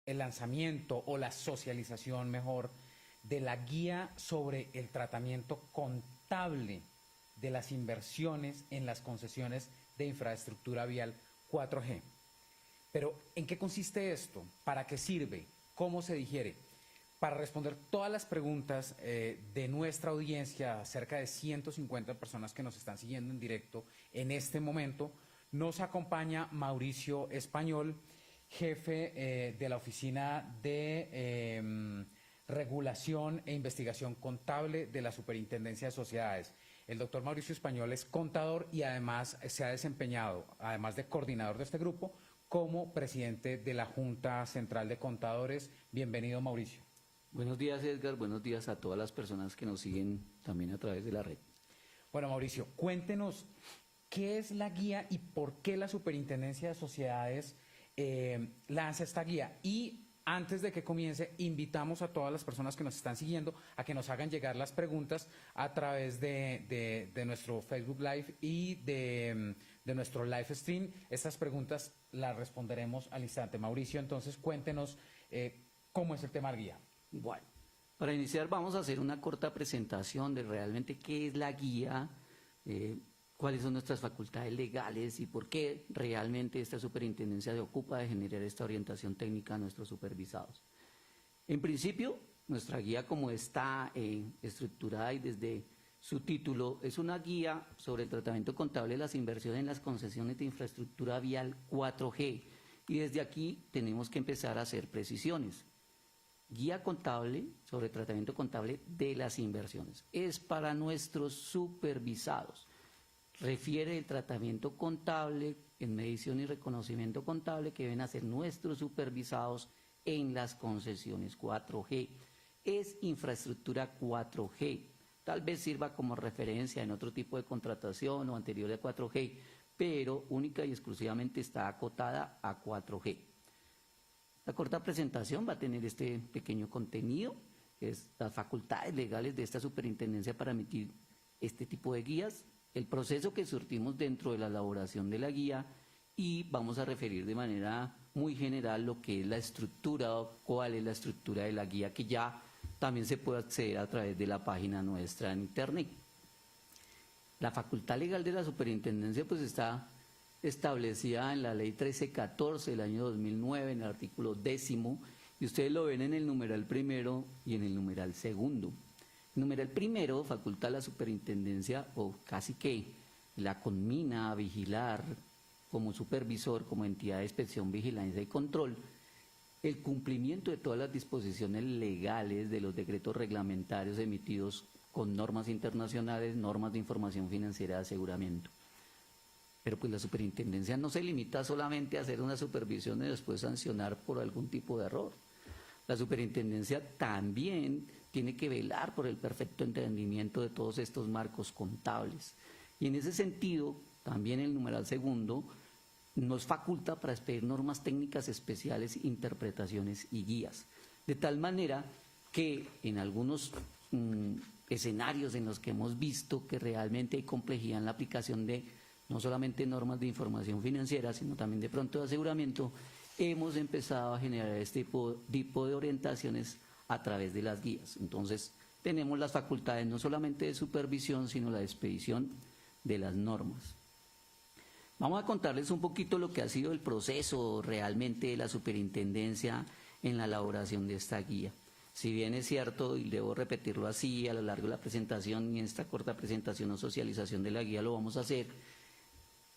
el lanzamiento o la socialización mejor de la guía sobre el tratamiento contable de las inversiones en las concesiones de infraestructura vial 4G. Pero, ¿en qué consiste esto? ¿Para qué sirve? ¿Cómo se digiere? Para responder todas las preguntas de nuestra audiencia, cerca de 150 personas que nos están siguiendo en directo en este momento, nos acompaña Mauricio Español, jefe de la Oficina de Regulación e Investigación Contable de la Superintendencia de Sociedades. El doctor Mauricio Español es contador y además se ha desempeñado, además de coordinador de este grupo, como presidente de la Junta Central de Contadores. Bienvenido, Mauricio. Buenos días, Edgar. Buenos días a todas las personas que nos siguen también a través de la red. Bueno, Mauricio, cuéntenos qué es la guía y por qué la Superintendencia de Sociedades lanza esta guía. Y antes de que comience, invitamos a todas las personas que nos están siguiendo a que nos hagan llegar las preguntas a través de nuestro Facebook Live y de nuestro live stream. Estas preguntas las responderemos al instante. Mauricio, entonces cuéntenos cómo es el tema de la guía. Bueno, para iniciar vamos a hacer una corta presentación de realmente qué es la guía, cuáles son nuestras facultades legales y por qué realmente esta superintendencia se ocupa de generar esta orientación técnica a nuestros supervisados. En principio, nuestra guía, como está estructurada y desde su título, es una guía sobre el tratamiento contable de las inversiones en las concesiones de infraestructura vial 4G, y desde aquí tenemos que empezar a hacer precisiones. Guía contable sobre tratamiento contable de las inversiones. Es para nuestros supervisados. Refiere el tratamiento contable en medición y reconocimiento contable que deben hacer nuestros supervisados en las concesiones 4G. Es infraestructura 4G. Tal vez sirva como referencia en otro tipo de contratación o anterior a 4G, pero única y exclusivamente está acotada a 4G. La corta presentación va a tener este pequeño contenido, que es las facultades legales de esta superintendencia para emitir este tipo de guías, el proceso que surtimos dentro de la elaboración de la guía, y vamos a referir de manera muy general lo que es la estructura o cuál es la estructura de la guía, que ya también se puede acceder a través de la página nuestra en internet. La facultad legal de la superintendencia pues está establecida en la ley 1314 del año 2009, en el artículo 10º, y ustedes lo ven en el numeral primero y en el numeral segundo. El numeral primero faculta a la superintendencia, o casi que la conmina a vigilar como supervisor, como entidad de inspección, vigilancia y control, el cumplimiento de todas las disposiciones legales de los decretos reglamentarios emitidos con normas internacionales, normas de información financiera de aseguramiento. Pero pues la superintendencia no se limita solamente a hacer una supervisión y después sancionar por algún tipo de error. La superintendencia también tiene que velar por el perfecto entendimiento de todos estos marcos contables. Y en ese sentido, también el numeral segundo nos faculta para expedir normas técnicas especiales, interpretaciones y guías. De tal manera que en algunos escenarios en los que hemos visto que realmente hay complejidad en la aplicación de no solamente normas de información financiera, sino también de pronto de aseguramiento, hemos empezado a generar este tipo de orientaciones a través de las guías. Entonces, tenemos las facultades no solamente de supervisión, sino la de expedición de las normas. Vamos a contarles un poquito lo que ha sido el proceso realmente de la superintendencia en la elaboración de esta guía. Si bien es cierto, y debo repetirlo así a lo largo de la presentación, y en esta corta presentación o socialización de la guía lo vamos a hacer,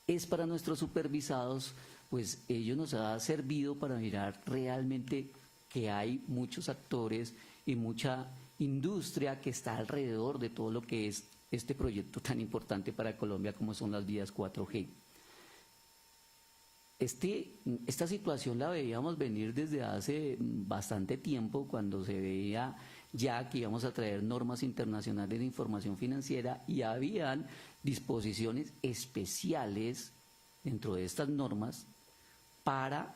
es para nuestros supervisados, pues ello nos ha servido para mirar realmente que hay muchos actores y mucha industria que está alrededor de todo lo que es este proyecto tan importante para Colombia como son las vías 4G. Esta situación la veíamos venir desde hace bastante tiempo, cuando se veía ya que íbamos a traer normas internacionales de información financiera y habían disposiciones especiales dentro de estas normas para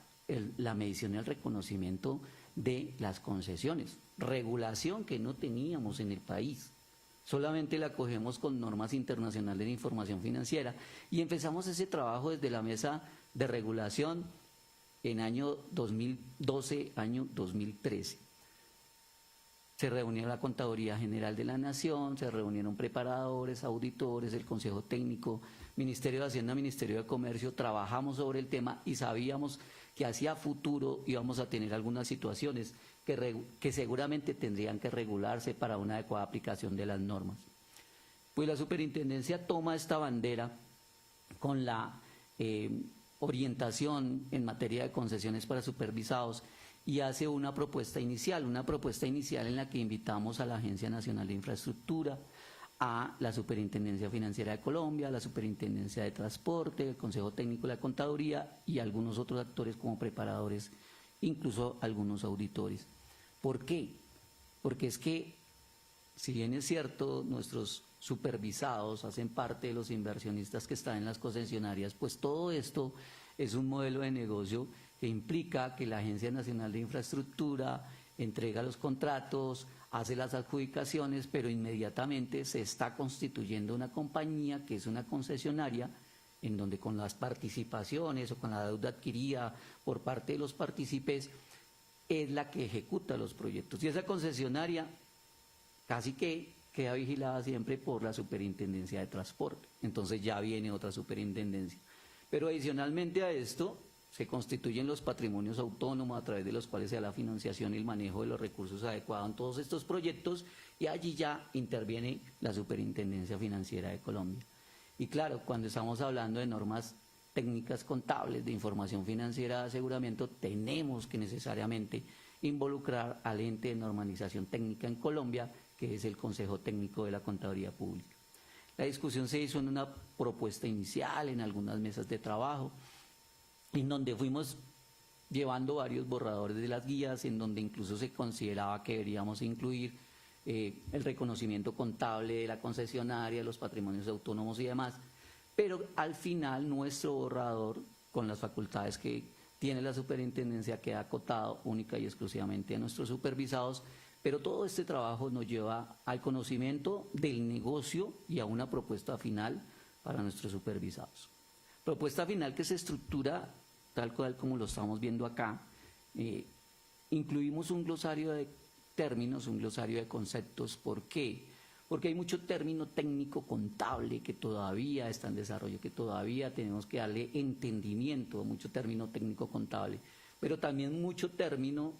la medición y el reconocimiento de las concesiones, regulación que no teníamos en el país. Solamente la cogemos con normas internacionales de información financiera y empezamos ese trabajo desde la mesa de regulación en año 2012, año 2013. Se reunió la Contaduría General de la Nación, se reunieron preparadores, auditores, el Consejo Técnico, Ministerio de Hacienda, Ministerio de Comercio, trabajamos sobre el tema y sabíamos que hacia futuro íbamos a tener algunas situaciones que seguramente tendrían que regularse para una adecuada aplicación de las normas. Pues la superintendencia toma esta bandera con la orientación en materia de concesiones para supervisados y hace una propuesta inicial en la que invitamos a la Agencia Nacional de Infraestructura, a la Superintendencia Financiera de Colombia, a la Superintendencia de Transporte, el Consejo Técnico de la Contaduría y algunos otros actores como preparadores, incluso algunos auditores. ¿Por qué? Porque es que, si bien es cierto, nuestros supervisados hacen parte de los inversionistas que están en las concesionarias, pues todo esto es un modelo de negocio que implica que la Agencia Nacional de Infraestructura entrega los contratos, hace las adjudicaciones, pero inmediatamente se está constituyendo una compañía que es una concesionaria, en donde con las participaciones o con la deuda adquirida por parte de los partícipes es la que ejecuta los proyectos. Y esa concesionaria casi que queda vigilada siempre por la Superintendencia de Transporte. Entonces ya viene otra superintendencia. Pero adicionalmente a esto, se constituyen los patrimonios autónomos a través de los cuales se da la financiación y el manejo de los recursos adecuados en todos estos proyectos, y allí ya interviene la Superintendencia Financiera de Colombia. Y claro, cuando estamos hablando de normas técnicas contables, de información financiera de aseguramiento, tenemos que necesariamente involucrar al ente de normalización técnica en Colombia, que es el Consejo Técnico de la Contaduría Pública. La discusión se hizo en una propuesta inicial, en algunas mesas de trabajo, en donde fuimos llevando varios borradores de las guías, en donde incluso se consideraba que deberíamos incluir el reconocimiento contable de la concesionaria, los patrimonios autónomos y demás, pero al final nuestro borrador, con las facultades que tiene la superintendencia, queda acotado única y exclusivamente a nuestros supervisados, pero todo este trabajo nos lleva al conocimiento del negocio y a una propuesta final para nuestros supervisados. Propuesta final que se estructura tal cual como lo estamos viendo acá. Incluimos un glosario de términos, un glosario de conceptos. ¿Por qué? Porque hay mucho término técnico contable que todavía está en desarrollo, que todavía tenemos que darle entendimiento, mucho término técnico contable, pero también mucho término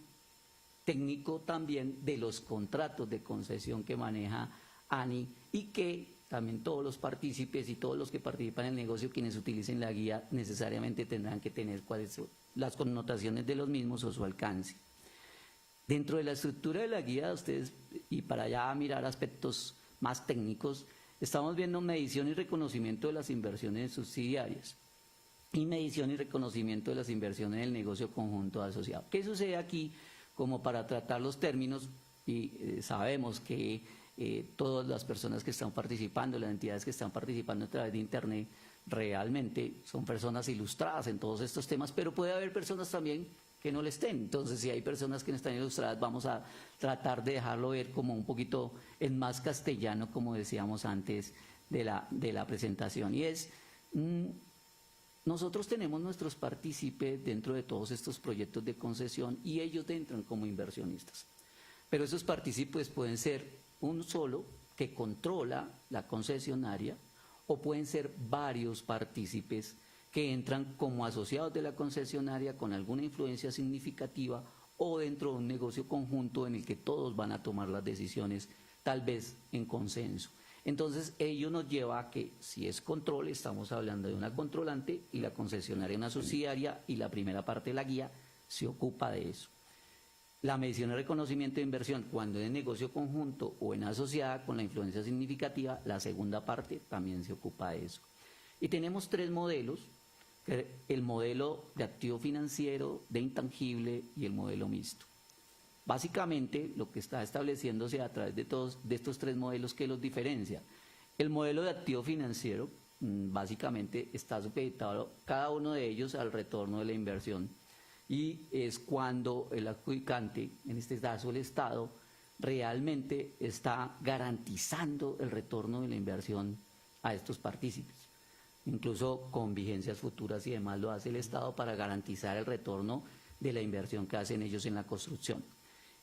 técnico también de los contratos de concesión que maneja ANI y que también todos los partícipes y todos los que participan en el negocio, quienes utilicen la guía, necesariamente tendrán que tener cuáles son las connotaciones de los mismos o su alcance. Dentro de la estructura de la guía, ustedes, y para ya mirar aspectos más técnicos, estamos viendo medición y reconocimiento de las inversiones subsidiarias y medición y reconocimiento de las inversiones del negocio conjunto asociado. ¿Qué sucede aquí? Como para tratar los términos, y sabemos que todas las personas que están participando, las entidades que están participando a través de Internet, realmente son personas ilustradas en todos estos temas, pero puede haber personas también que no le estén. Entonces, si hay personas que no están ilustradas, vamos a tratar de dejarlo ver como un poquito en más castellano, como decíamos antes de la presentación. Y es, nosotros tenemos nuestros partícipes dentro de todos estos proyectos de concesión y ellos entran como inversionistas. Pero esos partícipes pueden ser un solo que controla la concesionaria o pueden ser varios partícipes que entran como asociados de la concesionaria con alguna influencia significativa o dentro de un negocio conjunto en el que todos van a tomar las decisiones, tal vez en consenso. Entonces, ello nos lleva a que, si es control, estamos hablando de una controlante y la concesionaria una subsidiaria y la primera parte de la guía se ocupa de eso. La medición y reconocimiento de inversión, cuando es negocio conjunto o en asociada con la influencia significativa, la segunda parte también se ocupa de eso. Y tenemos tres modelos, el modelo de activo financiero, de intangible y el modelo mixto. Básicamente, lo que está estableciéndose a través de estos tres modelos que los diferencia. El modelo de activo financiero, básicamente está supeditado cada uno de ellos al retorno de la inversión. Y es cuando el adjudicante, en este caso el Estado, realmente está garantizando el retorno de la inversión a estos partícipes. incluso con vigencias futuras y demás lo hace el Estado para garantizar el retorno de la inversión que hacen ellos en la construcción.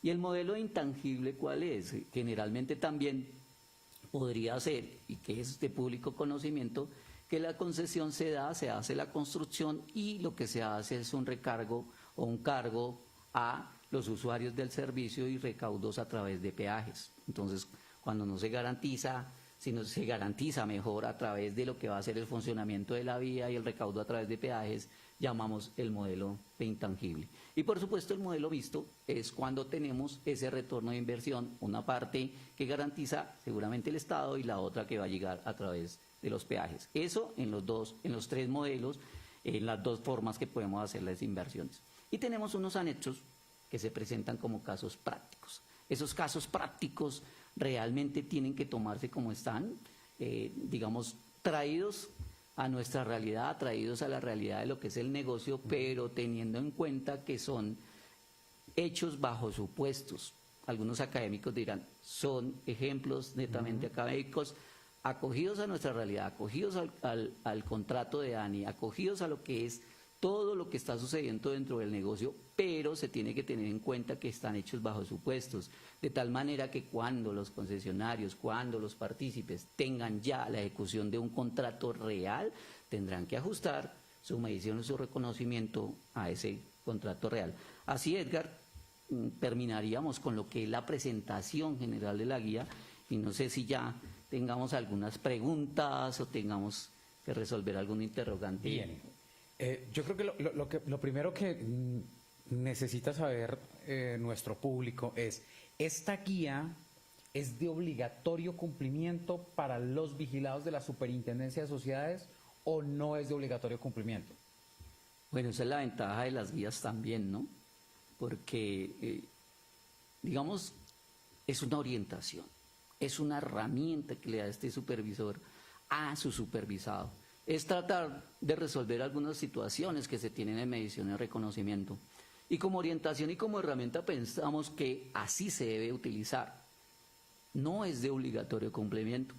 ¿Y el modelo intangible cuál es? Generalmente también podría ser, y que es de público conocimiento, que la concesión se hace la construcción y lo que se hace es un recargo o un cargo a los usuarios del servicio y recaudos a través de peajes. Entonces, cuando no se garantiza, sino se garantiza mejor a través de lo que va a ser el funcionamiento de la vía y el recaudo a través de peajes, llamamos el modelo de intangible. Y por supuesto el modelo visto es cuando tenemos ese retorno de inversión, una parte que garantiza seguramente el Estado y la otra que va a llegar a través de los peajes. Eso en los tres modelos, en las dos formas que podemos hacer las inversiones. Y tenemos unos anexos que se presentan como casos prácticos. Esos casos prácticos realmente tienen que tomarse como están, digamos, traídos a nuestra realidad, traídos a la realidad de lo que es el negocio, pero teniendo en cuenta que son hechos bajo supuestos. Algunos académicos dirán, son ejemplos netamente académicos, acogidos a nuestra realidad, acogidos al contrato de ANI, acogidos a lo que es todo lo que está sucediendo dentro del negocio, pero se tiene que tener en cuenta que están hechos bajo supuestos, de tal manera que cuando los concesionarios, cuando los partícipes tengan ya la ejecución de un contrato real, tendrán que ajustar su medición y su reconocimiento a ese contrato real. Así, Edgar, terminaríamos con lo que es la presentación general de la guía, y no sé si ya tengamos algunas preguntas o tengamos que resolver algún interrogante. Bien. Yo creo que lo primero que necesita saber nuestro público es, ¿esta guía es de obligatorio cumplimiento para los vigilados de la Superintendencia de Sociedades o no es de obligatorio cumplimiento? Bueno, esa es la ventaja de las guías también, ¿no? Porque, digamos, es una orientación, es una herramienta que le da este supervisor a su supervisado. Es tratar de resolver algunas situaciones que se tienen en medición y reconocimiento. Y como orientación y como herramienta pensamos que así se debe utilizar. No es de obligatorio cumplimiento.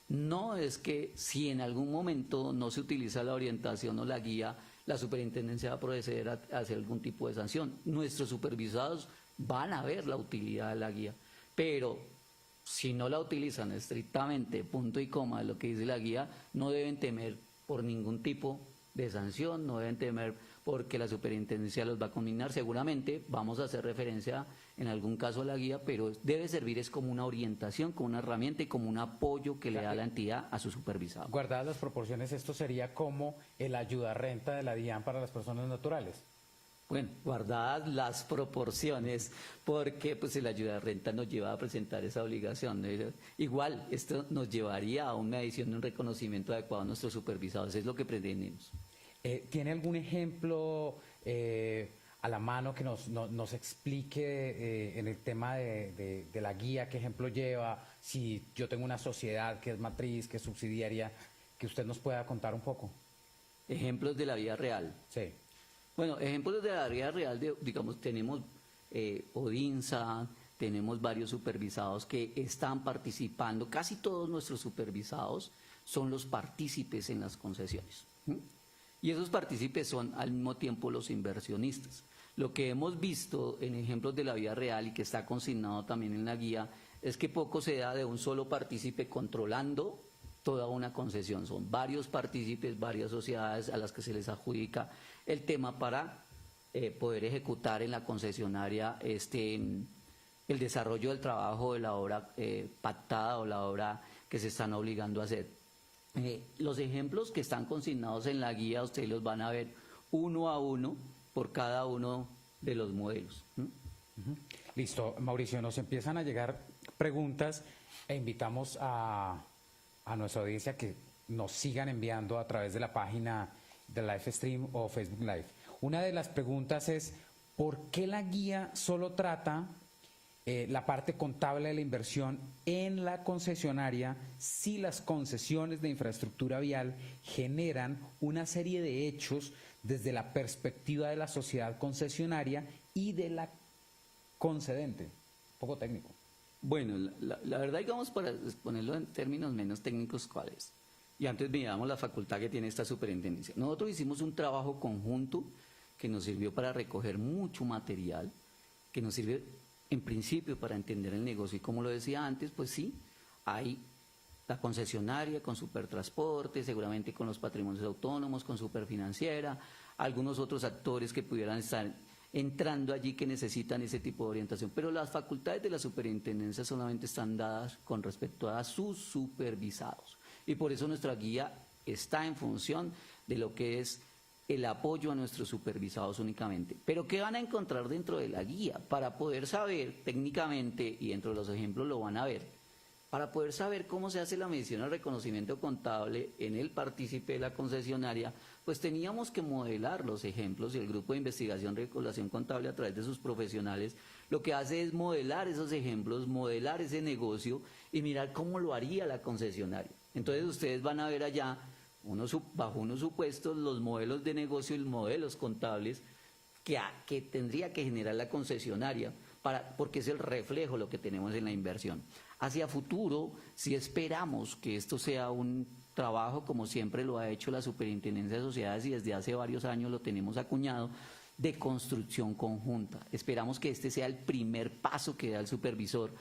No es que si en algún momento no se utiliza la orientación o la guía, la superintendencia va a proceder a hacer algún tipo de sanción. Nuestros supervisados van a ver la utilidad de la guía, pero si no la utilizan estrictamente, punto y coma de lo que dice la guía, no deben temer por ningún tipo de sanción, no deben temer porque la superintendencia los va a condenar. Seguramente vamos a hacer referencia en algún caso a la guía, pero debe servir es como una orientación, como una herramienta y como un apoyo que le da la entidad a su supervisado. Guardadas las proporciones, esto sería como el ayudarrenta de la DIAN para las personas naturales. Bueno, guardadas las proporciones, porque pues el ayudarrenta nos lleva a presentar esa obligación, ¿no? Igual, esto nos llevaría a una edición de un reconocimiento adecuado a nuestros supervisados, es lo que pretendemos. ¿Tiene algún ejemplo a la mano que nos explique en el tema de la guía, qué ejemplo lleva, si yo tengo una sociedad que es matriz, que es subsidiaria, que usted nos pueda contar un poco? Ejemplos de la vida real. Sí. Bueno, ejemplos de la vida real, digamos, tenemos ODINSA, tenemos varios supervisados que están participando, casi todos nuestros supervisados son los partícipes en las concesiones. Y esos partícipes son al mismo tiempo los inversionistas. Lo que hemos visto en ejemplos de la vida real y que está consignado también en la guía es que poco se da de un solo partícipe controlando toda una concesión. Son varios partícipes, varias sociedades a las que se les adjudica el tema para poder ejecutar en la concesionaria el desarrollo del trabajo de la obra pactada o la obra que se están obligando a hacer. Los ejemplos que están consignados en la guía, ustedes los van a ver uno a uno por cada uno de los modelos. Listo, Mauricio, nos empiezan a llegar preguntas e invitamos a nuestra audiencia que nos sigan enviando a través de la página de Livestream o Facebook Live. Una de las preguntas es, ¿por qué la guía solo trata la parte contable de la inversión en la concesionaria si las concesiones de infraestructura vial generan una serie de hechos desde la perspectiva de la sociedad concesionaria y de la concedente? Un poco técnico. Bueno, la verdad, digamos, para ponerlo en términos menos técnicos, ¿cuál es? Y antes veíamos la facultad que tiene esta superintendencia. Nosotros hicimos un trabajo conjunto que nos sirvió para recoger mucho material, que nos sirve en principio para entender el negocio. Y como lo decía antes, pues sí, hay la concesionaria con Supertransporte, seguramente con los patrimonios autónomos, con Superfinanciera, algunos otros actores que pudieran estar entrando allí que necesitan ese tipo de orientación. Pero las facultades de la superintendencia solamente están dadas con respecto a sus supervisados. Y por eso nuestra guía está en función de lo que es el apoyo a nuestros supervisados únicamente. Pero ¿qué van a encontrar dentro de la guía? Para poder saber técnicamente, y dentro de los ejemplos lo van a ver, para poder saber cómo se hace la medición al reconocimiento contable en el partícipe de la concesionaria, pues teníamos que modelar los ejemplos, y el grupo de investigación de regulación contable a través de sus profesionales lo que hace es modelar esos ejemplos, modelar ese negocio y mirar cómo lo haría la concesionaria. Entonces ustedes van a ver allá, bajo unos supuestos, los modelos de negocio y los modelos contables que tendría que generar la concesionaria, porque es el reflejo lo que tenemos en la inversión. Hacia futuro, si esperamos que esto sea un trabajo, como siempre lo ha hecho la Superintendencia de Sociedades y desde hace varios años lo tenemos acuñado, de construcción conjunta. Esperamos que este sea el primer paso que da el supervisor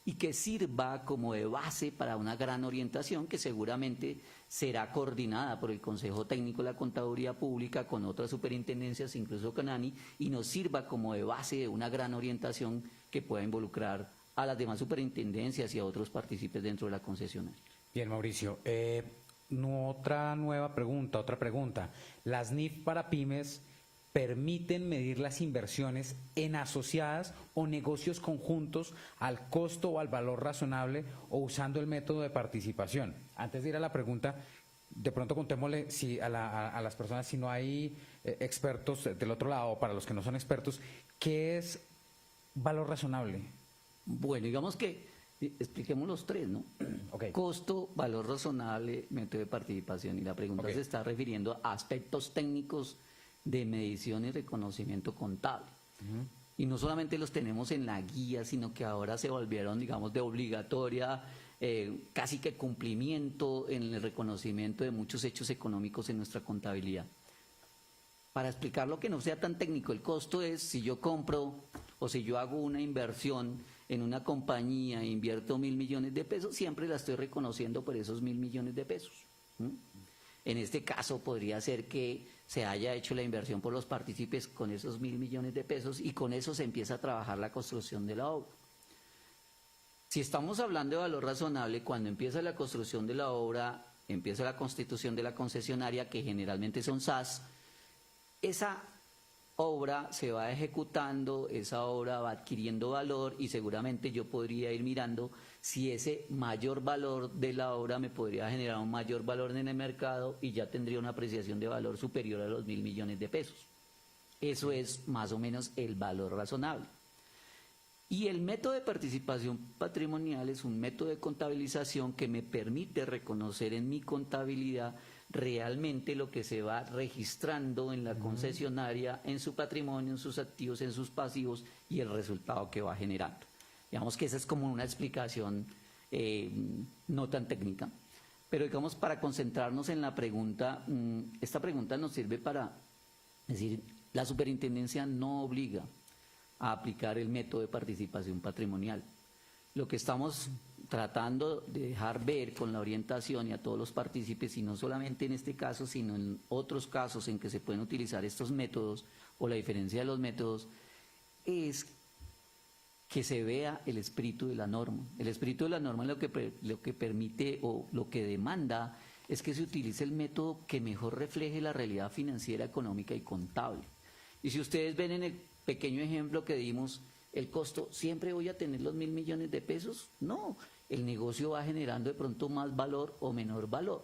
y que sirva como de base para una gran orientación que seguramente será coordinada por el Consejo Técnico de la Contaduría Pública con otras superintendencias, incluso con ANI, y nos sirva como de base de una gran orientación que pueda involucrar a las demás superintendencias y a otros partícipes dentro de la concesionaria. Bien, Mauricio. Otra pregunta. ¿Las NIF para pymes permiten medir las inversiones en asociadas o negocios conjuntos al costo o al valor razonable o usando el método de participación? Antes de ir a la pregunta, de pronto contémosle a las personas, si no hay expertos del otro lado, para los que no son expertos, ¿qué es valor razonable? Bueno, digamos que expliquemos los tres, ¿no? Okay. Costo, valor razonable, método de participación. Y la pregunta se está refiriendo a aspectos técnicos de medición y reconocimiento contable. Y no solamente los tenemos en la guía, sino que ahora se volvieron, digamos, de obligatoria, casi que cumplimiento en el reconocimiento de muchos hechos económicos en nuestra contabilidad. Para explicar lo que no sea tan técnico, el costo es si yo compro o si yo hago una inversión en una compañía e invierto 1.000 millones de pesos, siempre la estoy reconociendo por esos 1.000 millones de pesos. En este caso podría ser que se haya hecho la inversión por los partícipes con esos 1.000 millones de pesos y con eso se empieza a trabajar la construcción de la obra. Si estamos hablando de valor razonable, cuando empieza la construcción de la obra, empieza la constitución de la concesionaria, que generalmente son SAS, esa obra se va ejecutando, esa obra va adquiriendo valor y seguramente yo podría ir mirando si ese mayor valor de la obra me podría generar un mayor valor en el mercado y ya tendría una apreciación de valor superior a los 1.000 millones de pesos. Eso es más o menos el valor razonable. Y el método de participación patrimonial es un método de contabilización que me permite reconocer en mi contabilidad realmente lo que se va registrando en la concesionaria, en su patrimonio, en sus activos, en sus pasivos y el resultado que va generando. Digamos que esa es como una explicación no tan técnica, pero digamos para concentrarnos en la pregunta, esta pregunta nos sirve para decir, la superintendencia no obliga a aplicar el método de participación patrimonial. Lo que estamos tratando de dejar ver con la orientación y a todos los partícipes, y no solamente en este caso, sino en otros casos en que se pueden utilizar estos métodos o la diferencia de los métodos, es que se vea el espíritu de la norma. El espíritu de la norma lo que permite o lo que demanda es que se utilice el método que mejor refleje la realidad financiera, económica y contable. Y si ustedes ven en el pequeño ejemplo que dimos, el costo, ¿siempre voy a tener los 1.000 millones de pesos? No, el negocio va generando de pronto más valor o menor valor.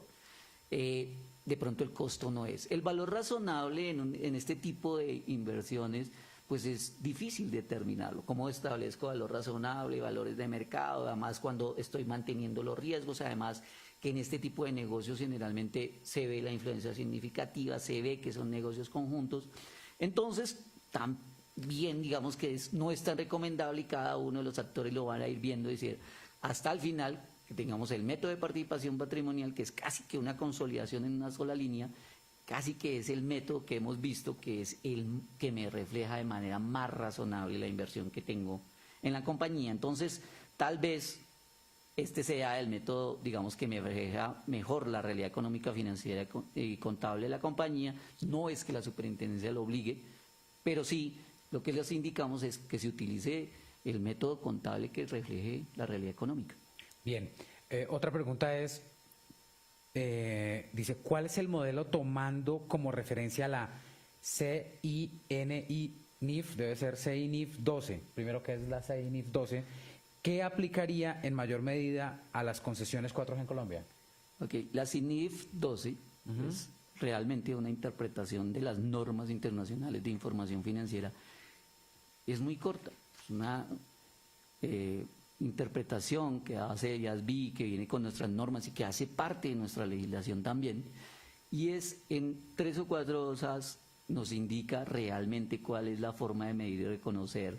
De pronto el costo no es. El valor razonable en este tipo de inversiones, pues es difícil determinarlo. ¿Cómo establezco valor razonable, valores de mercado? Además, cuando estoy manteniendo los riesgos, además que en este tipo de negocios generalmente se ve la influencia significativa, se ve que son negocios conjuntos. Entonces, también digamos que no es tan recomendable y cada uno de los actores lo van a ir viendo y decir, hasta el final que tengamos el método de participación patrimonial, que es casi que una consolidación en una sola línea, casi que es el método que hemos visto que es el que me refleja de manera más razonable la inversión que tengo en la compañía. Entonces, tal vez este sea el método, digamos, que me refleja mejor la realidad económica, financiera y contable de la compañía. No es que la superintendencia lo obligue, pero sí lo que les indicamos es que se utilice el método contable que refleje la realidad económica. Bien, otra pregunta es, dice, ¿cuál es el modelo tomando como referencia la CINIF? Debe ser CINIF 12, primero que es la CINIF 12, ¿qué aplicaría en mayor medida a las concesiones 4G en Colombia? Ok, la CINIF 12 es realmente una interpretación de las normas internacionales de información financiera. Es muy corta, es una interpretación que hace IASB, que viene con nuestras normas y que hace parte de nuestra legislación también, y es en 3 o 4 cosas nos indica realmente cuál es la forma de medir y reconocer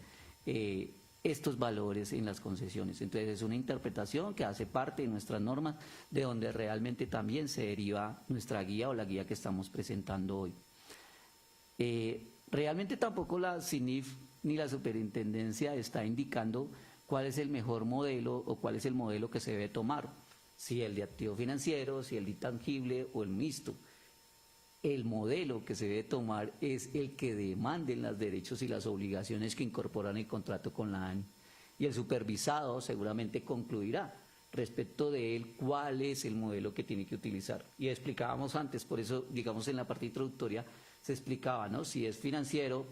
estos valores en las concesiones. Entonces es una interpretación que hace parte de nuestras normas, de donde realmente también se deriva nuestra guía o la guía que estamos presentando hoy. Realmente tampoco la CINIF ni la superintendencia está indicando cuál es el mejor modelo o cuál es el modelo que se debe tomar, si el de activo financiero, si el de intangible o el mixto. El modelo que se debe tomar es el que demanden los derechos y las obligaciones que incorporan el contrato con la ANI. Y el supervisado seguramente concluirá respecto de él cuál es el modelo que tiene que utilizar. Y explicábamos antes, por eso, digamos, en la parte introductoria se explicaba, ¿no? Si es financiero,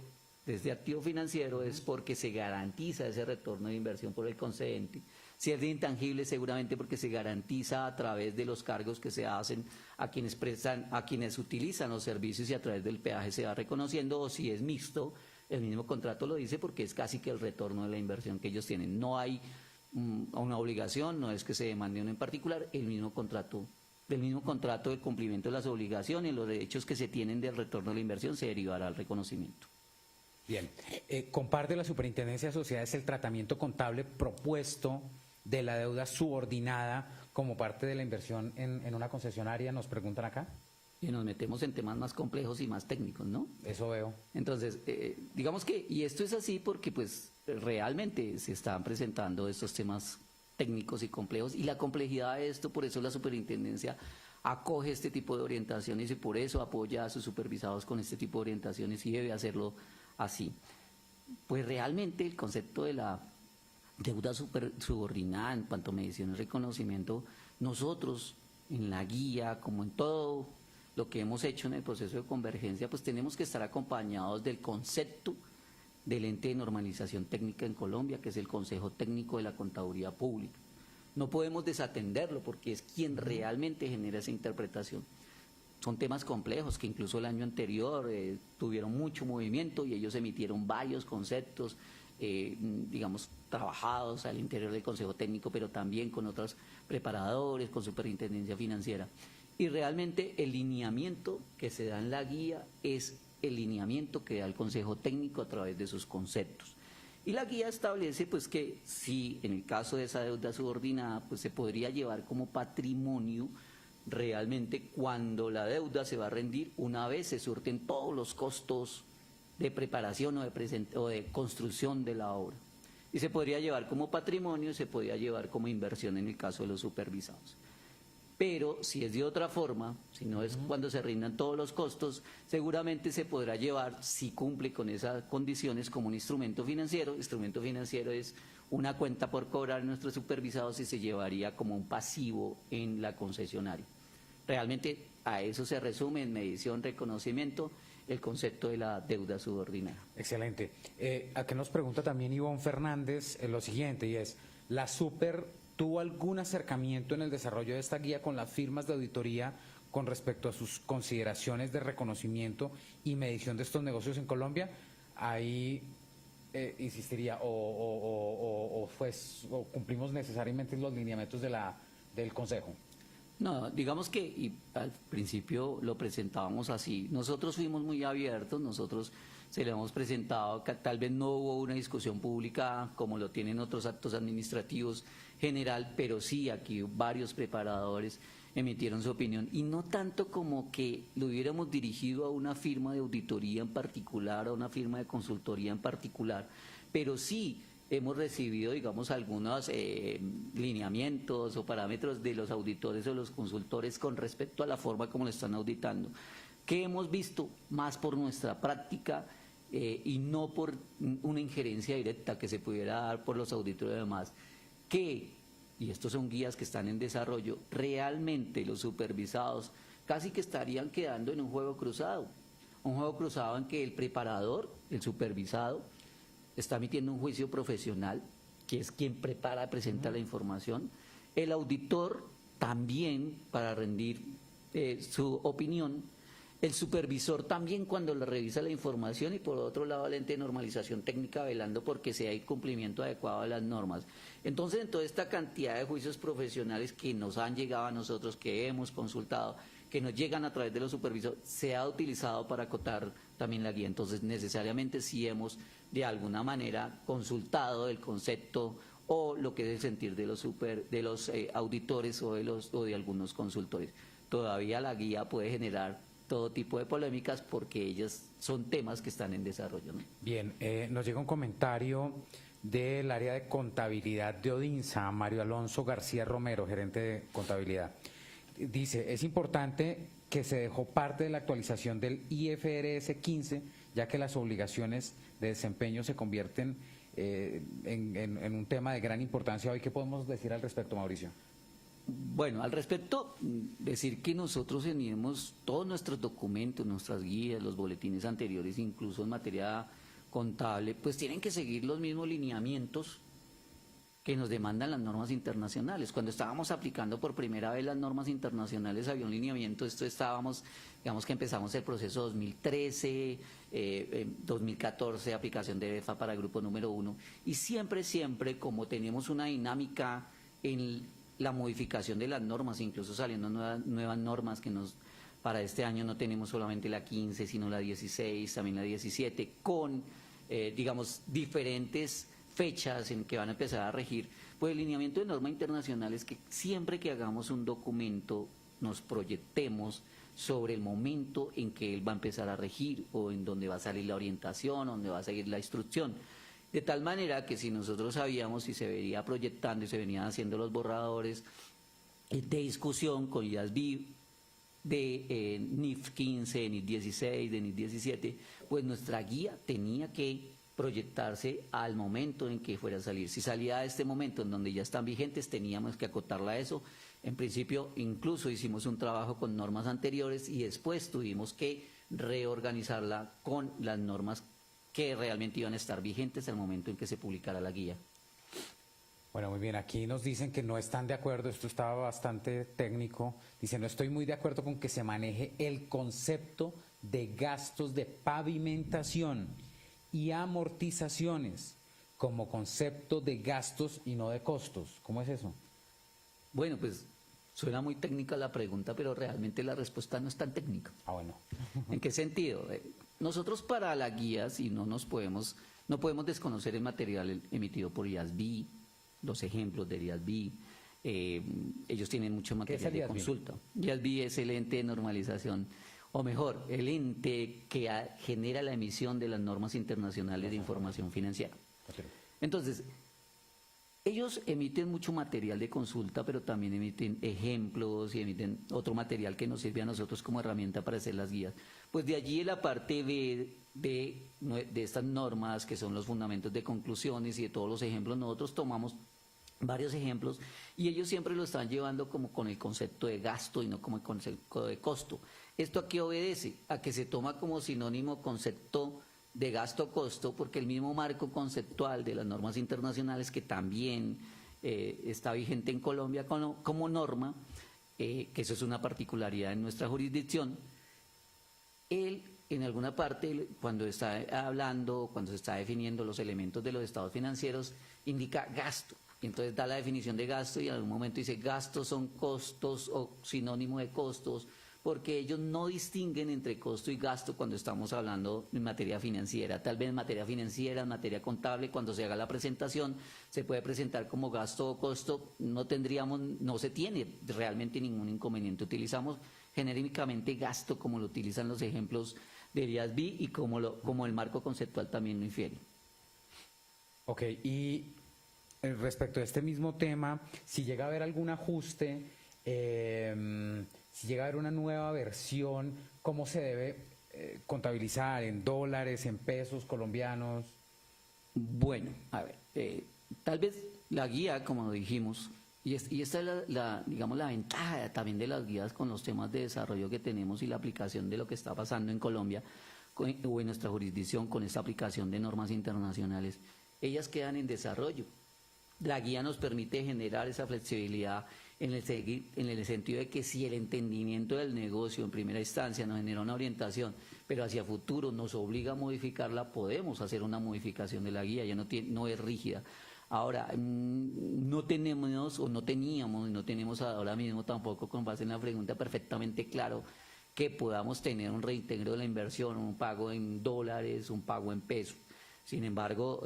desde activo financiero es porque se garantiza ese retorno de inversión por el concedente. Si es de intangible, seguramente porque se garantiza a través de los cargos que se hacen a quienes prestan, a quienes utilizan los servicios y a través del peaje se va reconociendo. O si es mixto, el mismo contrato lo dice porque es casi que el retorno de la inversión que ellos tienen. No hay una obligación, no es que se demande uno en particular, el mismo contrato. Del mismo contrato de cumplimiento de las obligaciones, los derechos que se tienen del retorno de la inversión se derivará al reconocimiento. Bien, comparte la Superintendencia de Sociedades el tratamiento contable propuesto de la deuda subordinada como parte de la inversión en una concesionaria, nos preguntan acá. Y nos metemos en temas más complejos y más técnicos, ¿no? Eso veo. Entonces, digamos que, y esto es así porque pues realmente se están presentando estos temas técnicos y complejos, y la complejidad de esto, por eso la Superintendencia acoge este tipo de orientaciones y por eso apoya a sus supervisados con este tipo de orientaciones y debe hacerlo así. Pues realmente el concepto de la deuda subordinada en cuanto a medición y reconocimiento, nosotros en la guía, como en todo lo que hemos hecho en el proceso de convergencia, pues tenemos que estar acompañados del concepto del ente de normalización técnica en Colombia, que es el Consejo Técnico de la Contaduría Pública. No podemos desatenderlo porque es quien realmente genera esa interpretación. Son temas complejos que incluso el año anterior tuvieron mucho movimiento y ellos emitieron varios conceptos, digamos, trabajados al interior del Consejo Técnico, pero también con otros preparadores, con Superintendencia Financiera. Y realmente el lineamiento que se da en la guía es el lineamiento que da el Consejo Técnico a través de sus conceptos. Y la guía establece pues que si en el caso de esa deuda subordinada pues se podría llevar como patrimonio realmente cuando la deuda se va a rendir una vez se surten todos los costos de preparación o de construcción de la obra. Y se podría llevar como patrimonio y se podría llevar como inversión en el caso de los supervisados. Pero si es de otra forma, si no es cuando se rindan todos los costos, seguramente se podrá llevar, si cumple con esas condiciones, como un instrumento financiero. Instrumento financiero es una cuenta por cobrar en nuestros supervisados y se llevaría como un pasivo en la concesionaria. Realmente a eso se resume en medición, reconocimiento, el concepto de la deuda subordinada. Excelente. Aquí nos pregunta también Ivonne Fernández lo siguiente, y es, ¿la Super tuvo algún acercamiento en el desarrollo de esta guía con las firmas de auditoría con respecto a sus consideraciones de reconocimiento y medición de estos negocios en Colombia? Ahí insistiría, o cumplimos necesariamente los lineamientos del Consejo. No, digamos que y al principio lo presentábamos así. Nosotros fuimos muy abiertos, nosotros se lo hemos presentado, tal vez no hubo una discusión pública como lo tienen otros actos administrativos general, pero sí aquí varios preparadores emitieron su opinión, y no tanto como que lo hubiéramos dirigido a una firma de auditoría en particular, a una firma de consultoría en particular, pero sí hemos recibido, digamos, algunos lineamientos o parámetros de los auditores o los consultores con respecto a la forma como lo están auditando, que hemos visto más por nuestra práctica y no por una injerencia directa que se pudiera dar por los auditores y demás, que, y estos son guías que están en desarrollo, realmente los supervisados casi que estarían quedando en un juego cruzado en que el preparador, el supervisado, está emitiendo un juicio profesional, que es quien prepara, presenta la información, el auditor también para rendir su opinión, el supervisor también cuando le revisa la información, y por otro lado el ente de normalización técnica velando porque sea el cumplimiento adecuado de las normas. Entonces, en toda esta cantidad de juicios profesionales que nos han llegado a nosotros, que hemos consultado, que nos llegan a través de los supervisores, se ha utilizado para acotar también la guía. Entonces, necesariamente sí hemos de alguna manera consultado el concepto o lo que es el sentir de los auditores o de algunos consultores. Todavía la guía puede generar todo tipo de polémicas porque ellas son temas que están en desarrollo, ¿no? Bien, nos llega un comentario del área de contabilidad de Odinsa, Mario Alonso García Romero, gerente de contabilidad. Dice, es importante que se dejó parte de la actualización del IFRS 15, ya que las obligaciones de desempeño se convierten en un tema de gran importancia hoy. ¿Qué podemos decir al respecto, Mauricio? Bueno, al respecto, decir que nosotros teníamos todos nuestros documentos, nuestras guías, los boletines anteriores, incluso en materia contable, pues tienen que seguir los mismos lineamientos que nos demandan las normas internacionales. Cuando estábamos aplicando por primera vez las normas internacionales había un lineamiento, digamos que empezamos el proceso 2013, 2014, aplicación de EFA para grupo número 1, y siempre, como teníamos una dinámica en la modificación de las normas, incluso saliendo nuevas normas para este año no tenemos solamente la 15, sino la 16, también la 17, con, digamos, diferentes fechas en que van a empezar a regir. Pues el lineamiento de norma internacional es que siempre que hagamos un documento nos proyectemos sobre el momento en que él va a empezar a regir o en donde va a salir la orientación, donde va a seguir la instrucción. De tal manera que si nosotros sabíamos si se vería proyectando y se venían haciendo los borradores de discusión con IASB de NIF 15, NIF 16, de NIF 17, pues nuestra guía tenía que proyectarse al momento en que fuera a salir. Si salía a este momento en donde ya están vigentes, teníamos que acotarla a eso. En principio, incluso hicimos un trabajo con normas anteriores y después tuvimos que reorganizarla con las normas que realmente iban a estar vigentes al momento en que se publicara la guía. Bueno, muy bien, aquí nos dicen que no están de acuerdo, esto estaba bastante técnico, dice, no estoy muy de acuerdo con que se maneje el concepto de gastos de pavimentación y amortizaciones como concepto de gastos y no de costos. ¿Cómo es eso? Bueno, pues suena muy técnica la pregunta, pero realmente la respuesta no es tan técnica. Ah, bueno. ¿En qué sentido? Nosotros para la guía, si no podemos desconocer el material emitido por IASB, los ejemplos de IASB, ellos tienen mucho material de consulta. IASB es el ente de normalización, o mejor, el ente que genera la emisión de las normas internacionales de información financiera. Entonces, ellos emiten mucho material de consulta, pero también emiten ejemplos y emiten otro material que nos sirve a nosotros como herramienta para hacer las guías. Pues de allí en la parte B de estas normas, que son los fundamentos de conclusiones y de todos los ejemplos, nosotros tomamos varios ejemplos y ellos siempre lo están llevando como con el concepto de gasto y no como el concepto de costo. ¿Esto a qué obedece? A que se toma como sinónimo concepto de gasto-costo, porque el mismo marco conceptual de las normas internacionales, que también está vigente en Colombia como norma, que eso es una particularidad en nuestra jurisdicción, él en alguna parte, cuando está hablando, cuando se está definiendo los elementos de los estados financieros, indica gasto. Entonces da la definición de gasto y en algún momento dice gastos son costos o sinónimo de costos, porque ellos no distinguen entre costo y gasto cuando estamos hablando en materia financiera. Tal vez en materia financiera, en materia contable, cuando se haga la presentación, se puede presentar como gasto o costo, no se tiene realmente ningún inconveniente. Utilizamos genéricamente gasto como lo utilizan los ejemplos de IASB y como el marco conceptual también lo infiere. Ok, y respecto a este mismo tema, si llega a haber algún ajuste, si llega a haber una nueva versión, ¿cómo se debe contabilizar? ¿En dólares, en pesos colombianos? Bueno, a ver, tal vez la guía, como dijimos, y esta es digamos, la ventaja también de las guías con los temas de desarrollo que tenemos y la aplicación de lo que está pasando en Colombia o en nuestra jurisdicción con esta aplicación de normas internacionales. Ellas quedan en desarrollo. La guía nos permite generar esa flexibilidad en el sentido de que si el entendimiento del negocio en primera instancia nos genera una orientación, pero hacia futuro nos obliga a modificarla, podemos hacer una modificación de la guía, ya no es rígida. Ahora, no teníamos y no tenemos ahora mismo tampoco, con base en la pregunta, perfectamente claro que podamos tener un reintegro de la inversión, un pago en dólares, un pago en pesos. Sin embargo,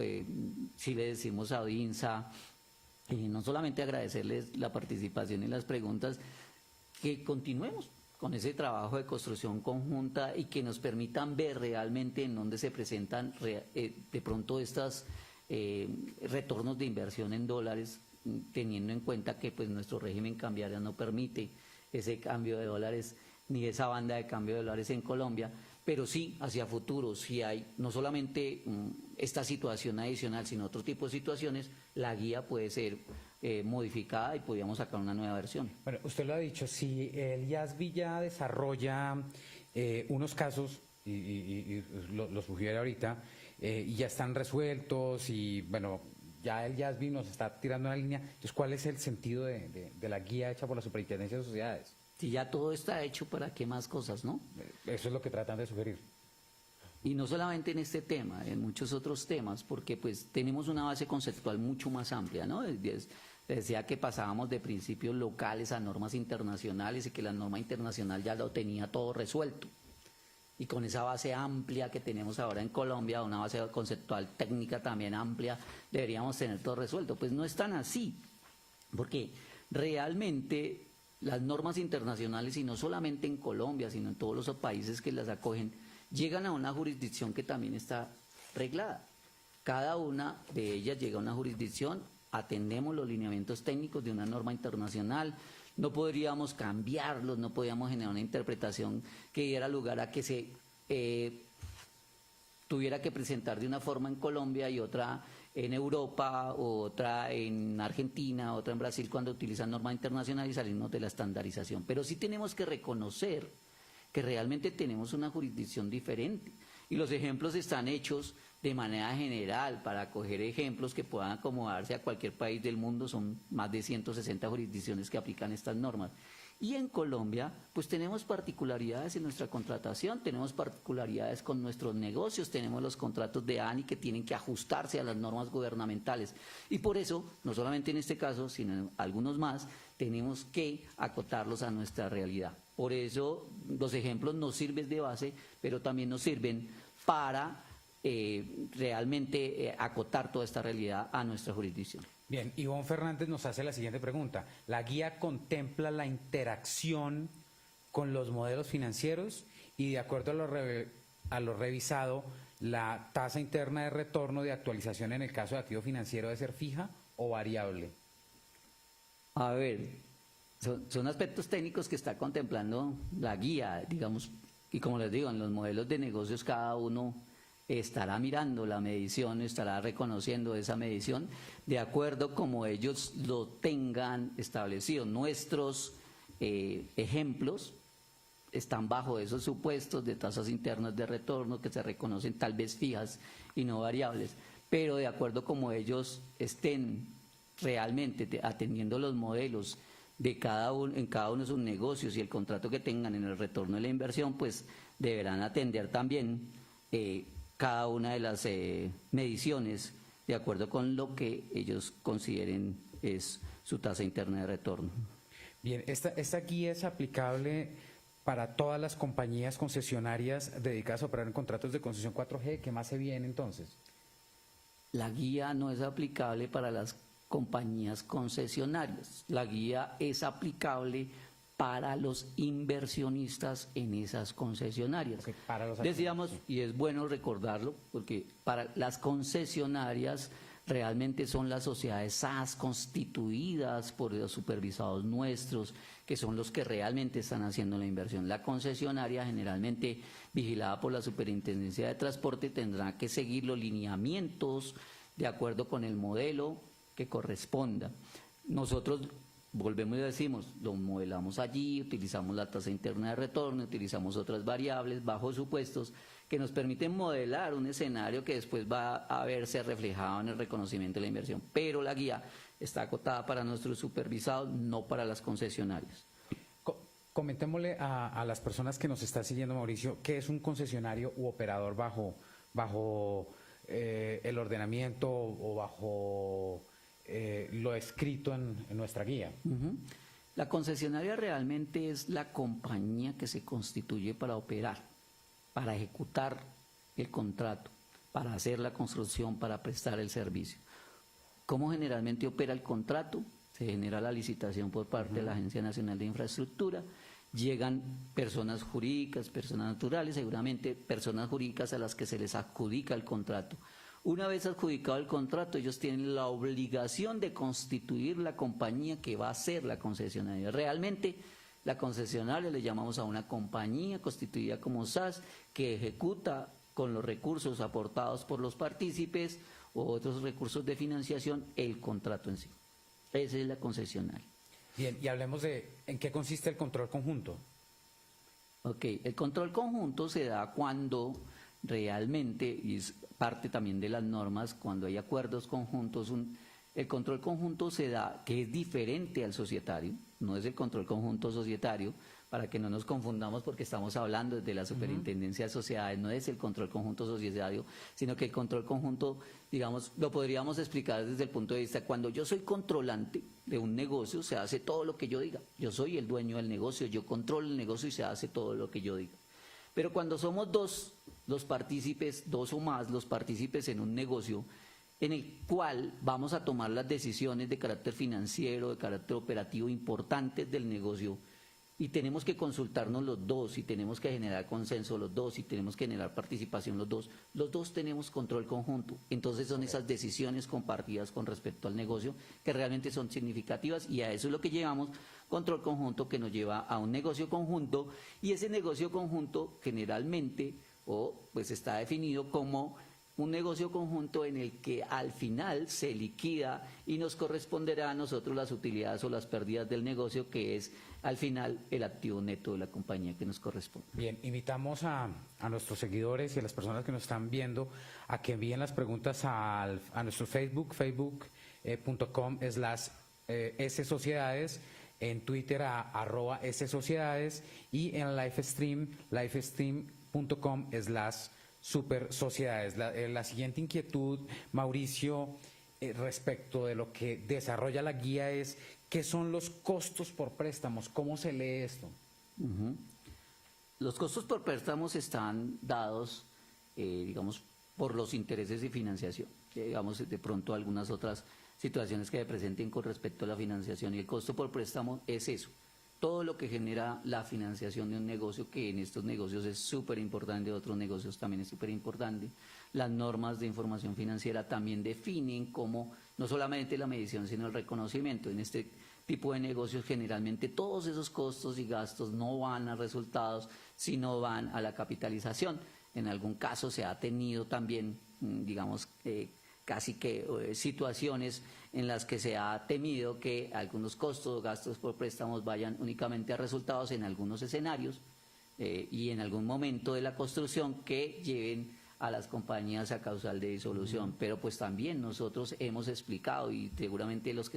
si le decimos a Audinsa, no solamente agradecerles la participación y las preguntas, que continuemos con ese trabajo de construcción conjunta y que nos permitan ver realmente en dónde se presentan de pronto estos retornos de inversión en dólares, teniendo en cuenta que pues nuestro régimen cambiario no permite ese cambio de dólares ni esa banda de cambio de dólares en Colombia, pero sí hacia futuro, si hay no solamente esta situación adicional, sino otro tipo de situaciones, la guía puede ser modificada y podríamos sacar una nueva versión. Bueno, usted lo ha dicho, si el IASB ya desarrolla unos casos, y lo sugiere ahorita, y ya están resueltos, y bueno, ya el IASB nos está tirando una línea, entonces, ¿cuál es el sentido de la guía hecha por la Superintendencia de Sociedades? Si ya todo está hecho, ¿para qué más cosas, no? Eso es lo que tratan de sugerir. Y no solamente en este tema, en muchos otros temas, porque pues tenemos una base conceptual mucho más amplia, ¿no? Decía que pasábamos de principios locales a normas internacionales y que la norma internacional ya lo tenía todo resuelto. Y con esa base amplia que tenemos ahora en Colombia, una base conceptual técnica también amplia, deberíamos tener todo resuelto. Pues no es tan así, porque realmente las normas internacionales, y no solamente en Colombia, sino en todos los países que las acogen, llegan a una jurisdicción que también está reglada. Cada una de ellas llega a una jurisdicción, atendemos los lineamientos técnicos de una norma internacional, no podríamos cambiarlos, no podríamos generar una interpretación que diera lugar a que se tuviera que presentar de una forma en Colombia y otra en Europa, otra en Argentina, otra en Brasil, cuando utilizan norma internacional y salimos de la estandarización. Pero sí tenemos que reconocer que realmente tenemos una jurisdicción diferente. Y los ejemplos están hechos de manera general para coger ejemplos que puedan acomodarse a cualquier país del mundo. Son más de 160 jurisdicciones que aplican estas normas. Y en Colombia, pues tenemos particularidades en nuestra contratación, tenemos particularidades con nuestros negocios, tenemos los contratos de ANI que tienen que ajustarse a las normas gubernamentales. Y por eso, no solamente en este caso, sino en algunos más, tenemos que acotarlos a nuestra realidad. Por eso los ejemplos nos sirven de base, pero también nos sirven para realmente acotar toda esta realidad a nuestra jurisdicción. Bien, Ivonne Fernández nos hace la siguiente pregunta. ¿La guía contempla la interacción con los modelos financieros y de acuerdo a lo revisado, la tasa interna de retorno de actualización en el caso de activo financiero debe ser fija o variable? A ver, son aspectos técnicos que está contemplando la guía, digamos, y como les digo, en los modelos de negocios cada uno estará mirando la medición, estará reconociendo esa medición de acuerdo como ellos lo tengan establecido. Nuestros ejemplos están bajo esos supuestos de tasas internas de retorno que se reconocen tal vez fijas y no variables, pero de acuerdo como ellos estén realmente atendiendo los modelos de en cada uno de sus negocios y el contrato que tengan en el retorno de la inversión, pues deberán atender también cada una de las mediciones de acuerdo con lo que ellos consideren es su tasa interna de retorno. Bien, esta guía es aplicable para todas las compañías concesionarias dedicadas a operar en contratos de concesión 4G. ¿Qué más se viene entonces? La guía no es aplicable para las compañías concesionarias. La guía es aplicable para los inversionistas en esas concesionarias. Ok, para los Decíamos, accionistas. y es bueno recordarlo, porque para las concesionarias realmente son las sociedades SAS constituidas por los supervisados nuestros, que son los que realmente están haciendo la inversión. La concesionaria, generalmente vigilada por la Superintendencia de Transporte, tendrá que seguir los lineamientos de acuerdo con el modelo que corresponda. Nosotros volvemos y decimos, lo modelamos allí, utilizamos la tasa interna de retorno, utilizamos otras variables bajo supuestos que nos permiten modelar un escenario que después va a verse reflejado en el reconocimiento de la inversión. Pero la guía está acotada para nuestros supervisados, no para las concesionarias. Comentémosle a las personas que nos están siguiendo, Mauricio, ¿qué es un concesionario u operador bajo el ordenamiento o bajo lo escrito en nuestra guía? La concesionaria realmente es la compañía que se constituye para operar, para ejecutar el contrato, para hacer la construcción, para prestar el servicio. ¿Cómo generalmente opera el contrato? Se genera la licitación por parte de la Agencia Nacional de Infraestructura, llegan personas jurídicas, personas naturales, seguramente personas jurídicas a las que se les adjudica el contrato. Una vez adjudicado el contrato, ellos tienen la obligación de constituir la compañía que va a ser la concesionaria. Realmente, la concesionaria le llamamos a una compañía constituida como SAS que ejecuta con los recursos aportados por los partícipes o otros recursos de financiación el contrato en sí. Esa es la concesionaria. Bien, y hablemos de en qué consiste el control conjunto. Ok, el control conjunto se da cuando realmente, y es parte también de las normas, cuando hay acuerdos conjuntos, el control conjunto se da, que es diferente al societario, no es el control conjunto societario, para que no nos confundamos porque estamos hablando desde la Superintendencia de Sociedades, no es el control conjunto societario, sino que el control conjunto, digamos, lo podríamos explicar desde el punto de vista, cuando yo soy controlante de un negocio, se hace todo lo que yo diga, yo soy el dueño del negocio, yo controlo el negocio y se hace todo lo que yo diga. Pero cuando somos dos los partícipes, dos o más los partícipes en un negocio, en el cual vamos a tomar las decisiones de carácter financiero, de carácter operativo importantes del negocio, y tenemos que consultarnos los dos, y tenemos que generar consenso los dos, y tenemos que generar participación los dos tenemos control conjunto. Entonces son esas decisiones compartidas con respecto al negocio que realmente son significativas, y a eso es lo que llevamos control conjunto, que nos lleva a un negocio conjunto, y ese negocio conjunto generalmente pues está definido como un negocio conjunto en el que al final se liquida y nos corresponderá a nosotros las utilidades o las pérdidas del negocio, que es al final el activo neto de la compañía que nos corresponde. Bien, invitamos a nuestros seguidores y a las personas que nos están viendo a que envíen las preguntas a nuestro Facebook, facebook.com/ssociedades, en Twitter a @ssociedades y en livestream.com/supersociedades. La siguiente inquietud, Mauricio, respecto de lo que desarrolla la guía es ¿qué son los costos por préstamos? ¿Cómo se lee esto? Los costos por préstamos están dados, digamos, por los intereses de financiación. Digamos, de pronto algunas otras situaciones que se presenten con respecto a la financiación, y el costo por préstamo es eso. Todo lo que genera la financiación de un negocio, que en estos negocios es súper importante, otros negocios también es súper importante. Las normas de información financiera también definen cómo, no solamente la medición, sino el reconocimiento. En este tipo de negocios generalmente todos esos costos y gastos no van a resultados, sino van a la capitalización. En algún caso se ha tenido también, digamos, casi que situaciones en las que se ha temido que algunos costos o gastos por préstamos vayan únicamente a resultados en algunos escenarios y en algún momento de la construcción que lleven a las compañías a causal de disolución. Pero pues también nosotros hemos explicado, y seguramente las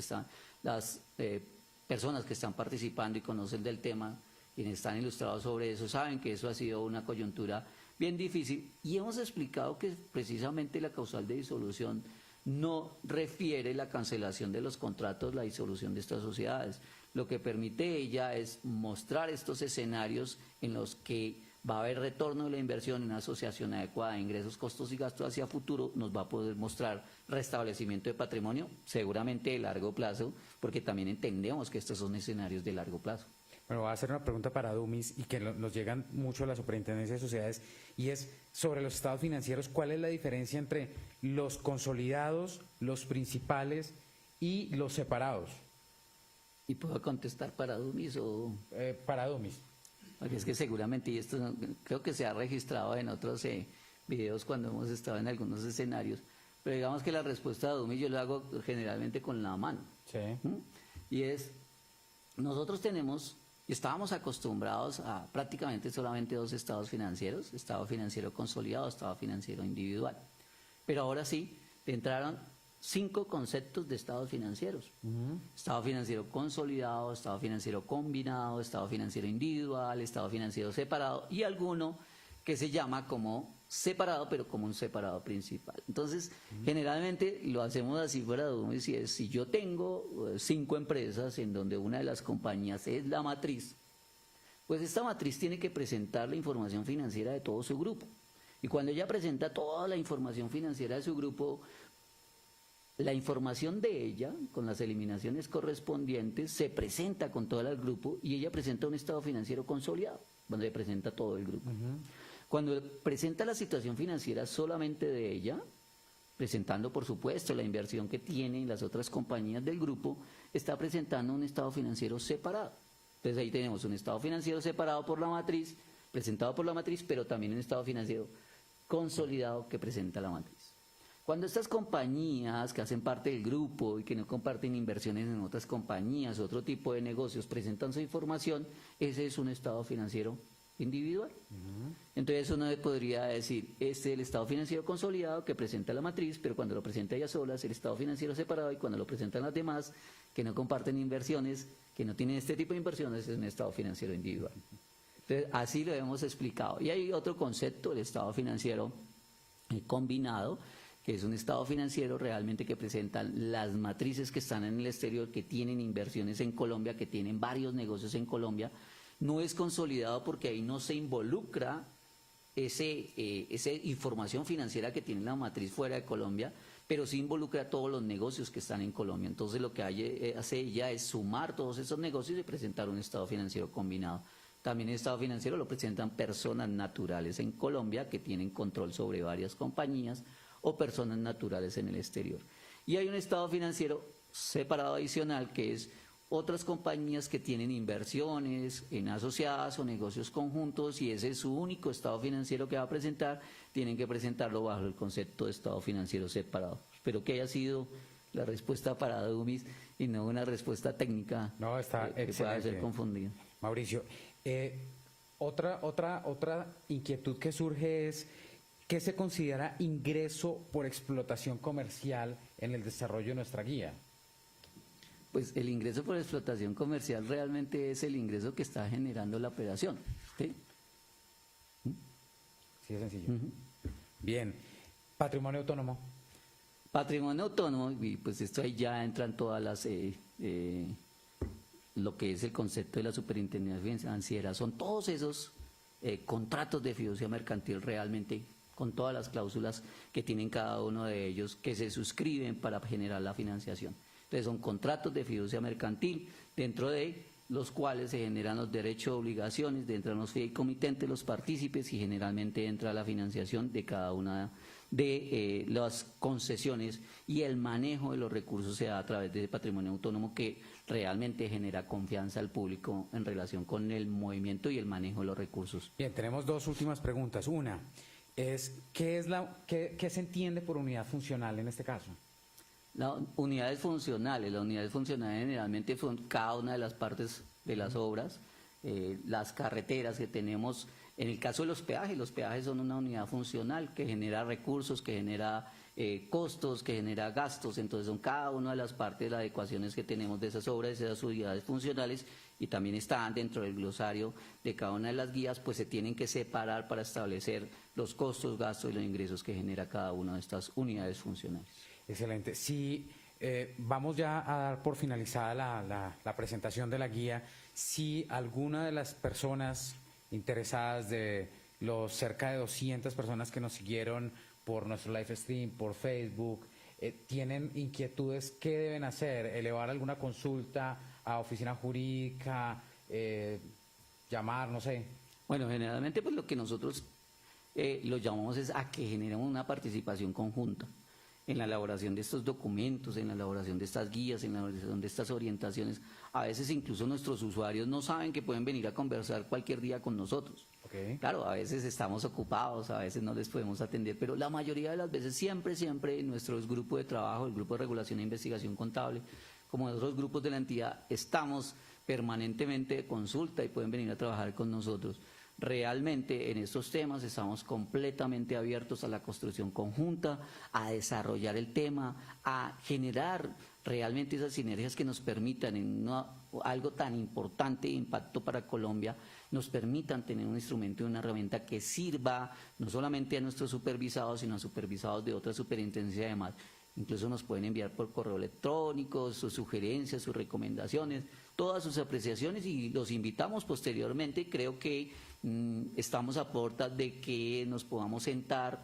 personas que están participando y conocen del tema, quienes están ilustrados sobre eso, saben que eso ha sido una coyuntura bien difícil, y hemos explicado que precisamente la causal de disolución no refiere la cancelación de los contratos, la disolución de estas sociedades. Lo que permite ella es mostrar estos escenarios en los que va a haber retorno de la inversión en una asociación adecuada de ingresos, costos y gastos hacia futuro, nos va a poder mostrar restablecimiento de patrimonio, seguramente de largo plazo, porque también entendemos que estos son escenarios de largo plazo. Bueno, voy a hacer una pregunta para Dumis y que nos llegan mucho a la Superintendencia de Sociedades, y es sobre los estados financieros. ¿Cuál es la diferencia entre los consolidados, los principales y los separados? ¿Y puedo contestar para Dumis o...? Para Dumis. Porque es que seguramente, y esto creo que se ha registrado en otros videos cuando hemos estado en algunos escenarios, pero digamos que la respuesta de Dumis yo lo hago generalmente con la mano. Sí. Y es, nosotros estábamos acostumbrados a prácticamente solamente dos estados financieros, estado financiero consolidado, estado financiero individual. Pero ahora sí, entraron 5 conceptos de estados financieros. Estado financiero consolidado, estado financiero combinado, estado financiero individual, estado financiero separado y alguno que se llama como separado, pero como un separado principal. Entonces, generalmente lo hacemos así fuera de Dumis, y es, si yo tengo 5 empresas en donde una de las compañías es la matriz, pues esta matriz tiene que presentar la información financiera de todo su grupo. Y cuando ella presenta toda la información financiera de su grupo, la información de ella, con las eliminaciones correspondientes, se presenta con todo el grupo y ella presenta un estado financiero consolidado, donde presenta todo el grupo. Cuando presenta la situación financiera solamente de ella, presentando por supuesto la inversión que tiene en las otras compañías del grupo, está presentando un estado financiero separado. Entonces ahí tenemos un estado financiero separado por la matriz, presentado por la matriz, pero también un estado financiero consolidado que presenta la matriz. Cuando estas compañías que hacen parte del grupo y que no comparten inversiones en otras compañías, otro tipo de negocios, presentan su información, ese es un estado financiero individual. Entonces uno podría decir, este es el estado financiero consolidado que presenta la matriz, pero cuando lo presenta ella sola es el estado financiero separado, y cuando lo presentan las demás que no comparten inversiones, que no tienen este tipo de inversiones, es un estado financiero individual. Entonces así lo hemos explicado. Y hay otro concepto, el estado financiero combinado, que es un estado financiero realmente que presentan las matrices que están en el exterior, que tienen inversiones en Colombia, que tienen varios negocios en Colombia. No es consolidado porque ahí no se involucra esa información financiera que tiene la matriz fuera de Colombia, pero sí involucra todos los negocios que están en Colombia. Entonces lo que hace ella es sumar todos esos negocios y presentar un estado financiero combinado. También el estado financiero lo presentan personas naturales en Colombia que tienen control sobre varias compañías, o personas naturales en el exterior. Y hay un estado financiero separado adicional, que es otras compañías que tienen inversiones en asociadas o negocios conjuntos, y ese es su único estado financiero que va a presentar, tienen que presentarlo bajo el concepto de estado financiero separado. Espero que haya sido la respuesta para Dumis y no una respuesta técnica. No, está que pueda ser confundida. Mauricio, otra inquietud que surge es: ¿qué se considera ingreso por explotación comercial en el desarrollo de nuestra guía? Pues el ingreso por explotación comercial realmente es el ingreso que está generando la operación. ¿Sí? Sí, es sencillo. Bien. ¿Patrimonio autónomo? Patrimonio autónomo, y pues esto ahí ya entran todas las... lo que es el concepto de la superintendencia financiera, son todos esos contratos de fiducia mercantil realmente, con todas las cláusulas que tienen cada uno de ellos, que se suscriben para generar la financiación. Entonces son contratos de fiducia mercantil, dentro de los cuales se generan los derechos y obligaciones, entran los fideicomitentes, los partícipes, y generalmente entra la financiación de cada una de las concesiones, y el manejo de los recursos se da a través de patrimonio autónomo, que realmente genera confianza al público en relación con el movimiento y el manejo de los recursos. Bien, tenemos dos últimas preguntas. Una es, ¿qué se entiende por unidad funcional en este caso? Las unidades funcionales generalmente son cada una de las partes de las obras, las carreteras que tenemos. En el caso de los peajes son una unidad funcional que genera recursos, que genera costos, que genera gastos. Entonces son cada una de las partes de las adecuaciones que tenemos de esas obras, de esas unidades funcionales, y también están dentro del glosario de cada una de las guías, pues se tienen que separar para establecer los costos, gastos y los ingresos que genera cada una de estas unidades funcionales. Excelente. Sí, vamos ya a dar por finalizada la presentación de la guía. Si alguna de las personas interesadas, de los cerca de 200 personas que nos siguieron por nuestro live stream, por Facebook, tienen inquietudes, ¿qué deben hacer? ¿Elevar alguna consulta a oficina jurídica? ¿Llamar? No sé. Bueno, generalmente pues lo que nosotros lo llamamos es a que generemos una participación conjunta en la elaboración de estos documentos, en la elaboración de estas guías, en la elaboración de estas orientaciones. A veces incluso nuestros usuarios no saben que pueden venir a conversar cualquier día con nosotros. Okay. Claro, a veces estamos ocupados, a veces no les podemos atender, pero la mayoría de las veces siempre en nuestros grupos de trabajo, el grupo de regulación e investigación contable, como en otros grupos de la entidad, estamos permanentemente de consulta y pueden venir a trabajar con nosotros. Realmente en estos temas estamos completamente abiertos a la construcción conjunta, a desarrollar el tema, a generar realmente esas sinergias que nos permitan en algo tan importante de impacto para Colombia, nos permitan tener un instrumento y una herramienta que sirva no solamente a nuestros supervisados, sino a supervisados de otras superintendencias y demás. Incluso nos pueden enviar por correo electrónico sus sugerencias, sus recomendaciones, todas sus apreciaciones, y los invitamos posteriormente. Creo que estamos a puerta de que nos podamos sentar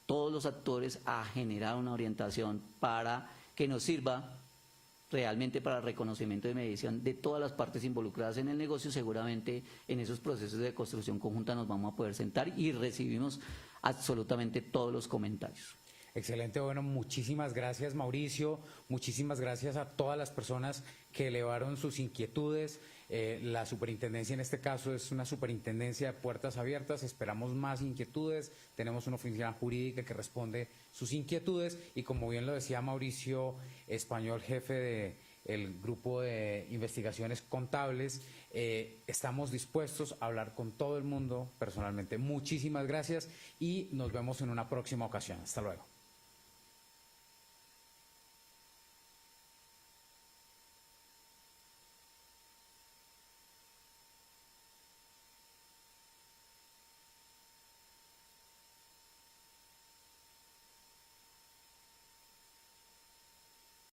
todos los actores a generar una orientación para que nos sirva realmente para el reconocimiento y medición de todas las partes involucradas en el negocio. Seguramente en esos procesos de construcción conjunta nos vamos a poder sentar y recibimos absolutamente todos los comentarios. Excelente, bueno, muchísimas gracias, Mauricio, muchísimas gracias a todas las personas que elevaron sus inquietudes. La superintendencia en este caso es una superintendencia de puertas abiertas, esperamos más inquietudes, tenemos una oficina jurídica que responde sus inquietudes y, como bien lo decía Mauricio Español, jefe del grupo de investigaciones contables, estamos dispuestos a hablar con todo el mundo personalmente. Muchísimas gracias y nos vemos en una próxima ocasión. Hasta luego.